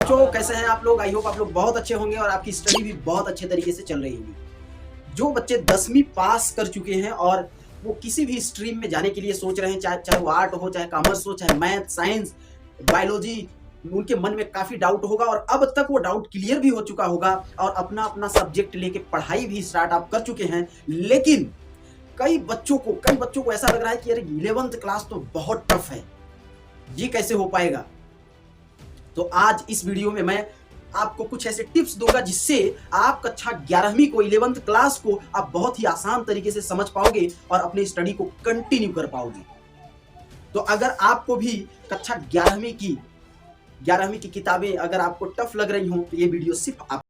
बच्चों कैसे हैं आप लोग? आई होप आप लोग बहुत अच्छे होंगे और आपकी स्टडी भी बहुत अच्छे तरीके से चल रही होगी। जो बच्चे 10वीं पास कर चुके हैं और वो किसी भी स्ट्रीम में जाने के लिए सोच रहे हैं, चाहे चाहे वो आर्ट हो, चाहे कॉमर्स हो, चाहे मैथ, साइंस, बायोलॉजी, उनके मन में काफ़ी डाउट होगा और अब तक वो डाउट क्लियर भी हो चुका होगा और अपना-अपना सब्जेक्ट लेके पढ़ाई भी स्टार्ट आप कर चुके हैं। लेकिन कई बच्चों को ऐसा लग रहा है कि अरे 11th क्लास तो बहुत टफ है, ये कैसे हो पाएगा? तो आज इस वीडियो में मैं आपको कुछ ऐसे टिप्स दूंगा जिससे आप कक्षा 11वीं को 11th क्लास को आप बहुत ही आसान तरीके से समझ पाओगे और अपनी स्टडी को कंटिन्यू कर पाओगे। तो अगर आपको भी कक्षा 11वीं की किताबें अगर आपको टफ लग रही हो तो ये वीडियो सिर्फ आप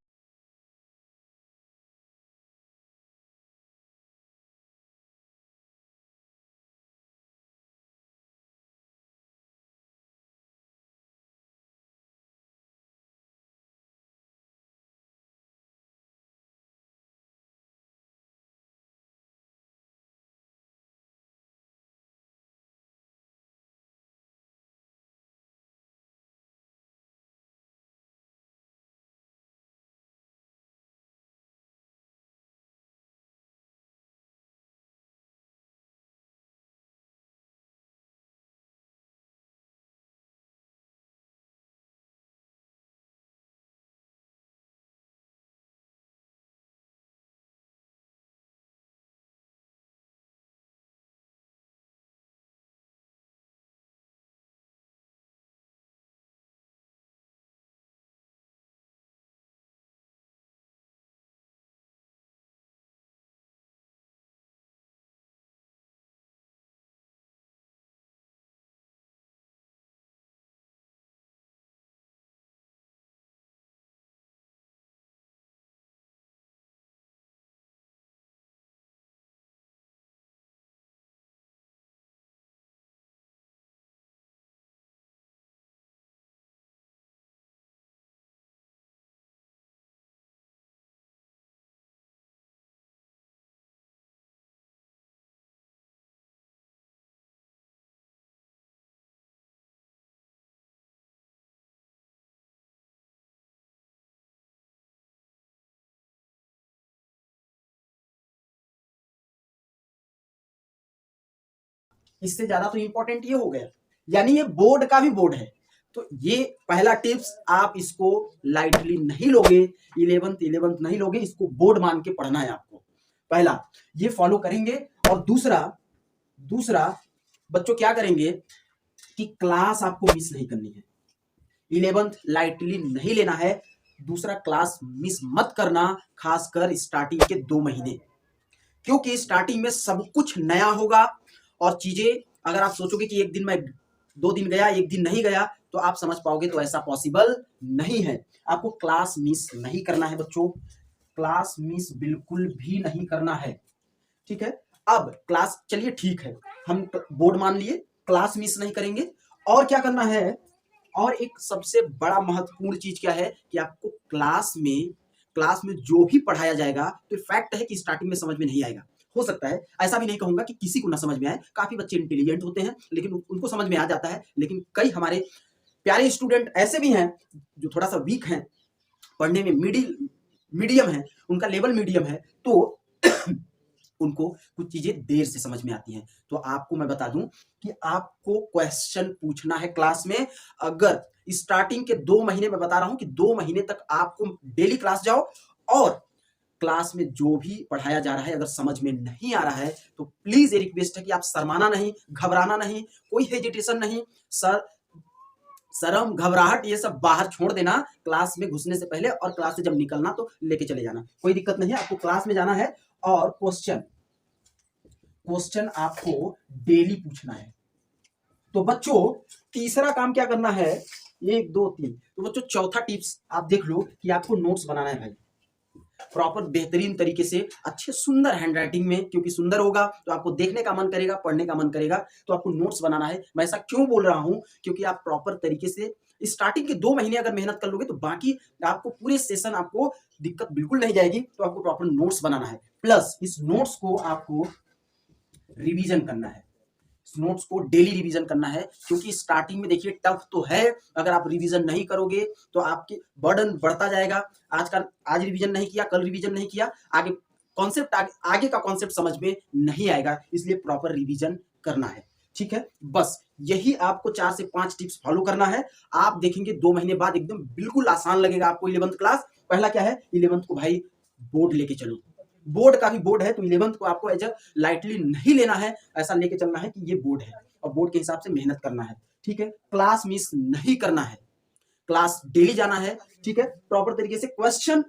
इससे ज्यादा तो इंपॉर्टेंट ये हो गया, यानी ये बोर्ड का भी बोर्ड है। तो ये पहला टिप्स, आप इसको लाइटली नहीं लोगे, 11th नहीं लोगे, इसको बोर्ड मान के पढ़ना है आपको। पहला ये फॉलो करेंगे और दूसरा दूसरा बच्चों क्या करेंगे कि क्लास आपको मिस नहीं करनी है। 11th लाइटली नहीं लेना है। दूसरा, क्लास मिस मत करना, खासकर स्टार्टिंग के 2 महीने, क्योंकि स्टार्टिंग में सब कुछ नया होगा और चीजें अगर आप सोचोगे कि एक दिन मैं 2 दिन गया, एक दिन नहीं गया, तो आप समझ पाओगे तो ऐसा पॉसिबल नहीं है। आपको क्लास मिस नहीं करना है बच्चों, क्लास मिस बिल्कुल भी नहीं करना है। ठीक है, अब क्लास, चलिए ठीक है, हम बोर्ड मान लिए, क्लास मिस नहीं करेंगे। और क्या करना है, और एक सबसे बड़ा महत्वपूर्ण चीज क्या है कि आपको क्लास में जो भी पढ़ाया जाएगा, तो फैक्ट है कि स्टार्टिंग में समझ में नहीं आएगा। हो सकता है, ऐसा भी नहीं कहूंगा कि किसी को ना समझ में आए, काफी बच्चे इंटेलिजेंट होते हैं लेकिन उनको समझ में आ जाता है। लेकिन कई हमारे प्यारे स्टूडेंट ऐसे भी हैं जो थोड़ा सा वीक हैं, पढ़ने में मीडियम है, उनका लेवल मीडियम है, तो उनको कुछ चीजें देर से समझ में आती हैं। तो आपको मैं बता दूं कि आपको क्वेश्चन पूछना है क्लास में। अगर स्टार्टिंग के 2 महीने, मैं बता रहा हूं कि 2 महीने तक आपको डेली क्लास जाओ और क्लास में जो भी पढ़ाया जा रहा है अगर समझ में नहीं आ रहा है तो प्लीज ये रिक्वेस्ट है कि आप शर्माना नहीं, घबराना नहीं, कोई हेजिटेशन नहीं, शर्म घबराहट ये सब बाहर छोड़ देना क्लास में घुसने से पहले, और क्लास से जब निकलना तो लेके चले जाना, कोई दिक्कत नहीं है। आपको क्लास में जाना है और क्वेश्चन आपको डेली पूछना है। तो बच्चों तीसरा काम क्या करना है, 1 2 3, तो बच्चों चौथा टिप्स आप देख लो कि आपको नोट्स बनाना है भाई, प्रॉपर बेहतरीन तरीके से, अच्छे सुंदर हैंडराइटिंग में, क्योंकि सुंदर होगा तो आपको देखने का मन करेगा, पढ़ने का मन करेगा, तो आपको नोट्स बनाना है। मैं ऐसा क्यों बोल रहा हूं, क्योंकि आप प्रॉपर तरीके से स्टार्टिंग के 2 महीने अगर मेहनत कर लोगे तो बाकी आपको पूरे सेशन आपको दिक्कत बिल्कुल नहीं जाएगी। तो आपको प्रॉपर नोट्स बनाना है, प्लस इस नोट्स को आपको रिवीजन करना है। नोट्स को डेली रिवीजन करना है, क्योंकि स्टार्टिंग में देखिए टफ तो है, अगर आप रिवीजन नहीं करोगे तो आपके बर्डन बढ़ता जाएगा। आज रिवीजन नहीं किया, कल रिवीजन नहीं किया, आगे कॉन्सेप्ट आगे का कॉन्सेप्ट समझ में नहीं आएगा, इसलिए प्रॉपर रिवीजन करना है। ठीक है, बस यही आपको 4 से 5 टिप्स फॉलो करना है। आप देखेंगे 2 महीने बाद एकदम बिल्कुल आसान लगेगा आपको 11th क्लास। पहला क्या है, 11th को भाई बोर्ड लेके चलो, बोर्ड का भी बोर्ड है, तो 11th को आपको एज अ लाइटली नहीं लेना है, ऐसा लेके चलना है कि ये बोर्ड है और बोर्ड के हिसाब से मेहनत करना है। ठीक है, क्लास मिस नहीं करना है, क्लास डेली जाना है। ठीक है, प्रॉपर तरीके से क्वेश्चन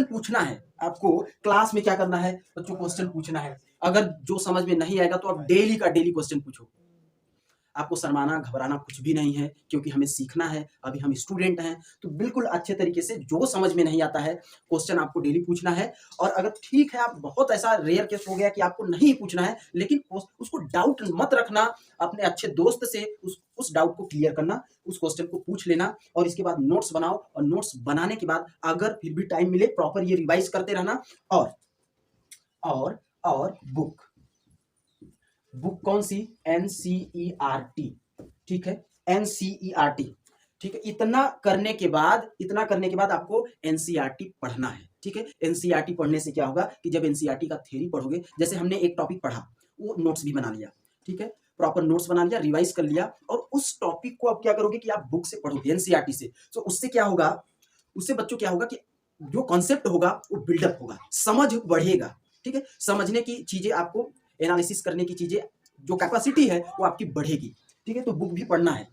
पूछना है। आपको क्लास में क्या करना है, बच्चों क्वेश्चन पूछना है। अगर जो समझ में नहीं आएगा तो आप डेली का डेली क्वेश्चन पूछो। आपको शर्माना घबराना कुछ भी नहीं है, क्योंकि हमें सीखना है, अभी हम स्टूडेंट हैं, तो बिल्कुल अच्छे तरीके से जो समझ में नहीं आता है क्वेश्चन आपको डेली पूछना है। और अगर ठीक है, आप बहुत ऐसा रेयर केस हो गया कि आपको नहीं पूछना है, लेकिन उसको डाउट मत रखना, अपने अच्छे दोस्त से उस डाउट को क्लियर करना, उस क्वेश्चन को पूछ लेना और इसके बाद नोट्स बनाओ। और नोट्स बनाने के बाद अगर फिर भी टाइम मिले, प्रॉपर ये रिवाइज करते रहना। और बुक कौन सी, NCERT। ठीक है, NCERT। ठीक है, इतना करने के बाद आपको NCERT पढ़ना है। ठीक है, NCERT पढ़ने से क्या होगा कि जब NCERT का थ्योरी पढ़ोगे, जैसे हमने एक टॉपिक पढ़ा, वो नोट्स भी बना लिया। ठीक है, प्रॉपर नोट्स बना लिया, रिवाइज कर लिया, और उस टॉपिक को आप क्या करोगे कि आप बुक से पढ़ोगे, NCERT से। तो उससे क्या होगा, उससे बच्चों क्या होगा कि जो कॉन्सेप्ट होगा वो बिल्डअप होगा, समझ बढ़ेगा। ठीक है, समझने की चीजें, आपको एनालिसिस करने की चीजें, जो कैपेसिटी है वो आपकी बढ़ेगी। ठीक है, तो बुक भी पढ़ना है।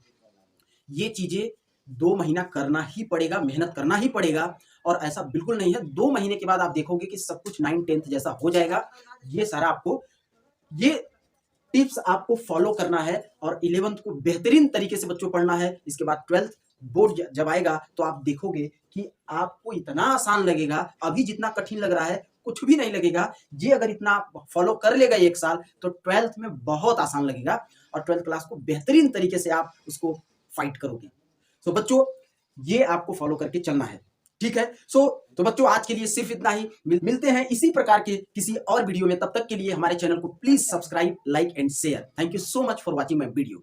ये चीजें 2 महीना करना ही पड़ेगा, मेहनत करना ही पड़ेगा। और ऐसा बिल्कुल नहीं है 2 महीने के बाद आप देखोगे कि सब कुछ 9th 10th जैसा हो जाएगा। ये सारा आपको, ये टिप्स आपको फॉलो करना है और 11th को बेहतरीन तरीके से बच्चों पढ़ना है। इसके बाद 12th बोर्ड जब आएगा तो आप देखोगे कि आपको इतना आसान लगेगा, अभी जितना कठिन लग रहा है कुछ भी नहीं लगेगा। ये अगर इतना आप फॉलो कर लेगा 1 साल, तो 12th में बहुत आसान लगेगा और 12th क्लास को बेहतरीन तरीके से आप उसको फाइट करोगे। तो बच्चों ये आपको फॉलो करके चलना है। ठीक है, तो बच्चों आज के लिए सिर्फ इतना ही। मिलते हैं इसी प्रकार के किसी और वीडियो में, तब तक के लिए हमारे चैनल को please subscribe, like and share. Thank you so much for watching my video.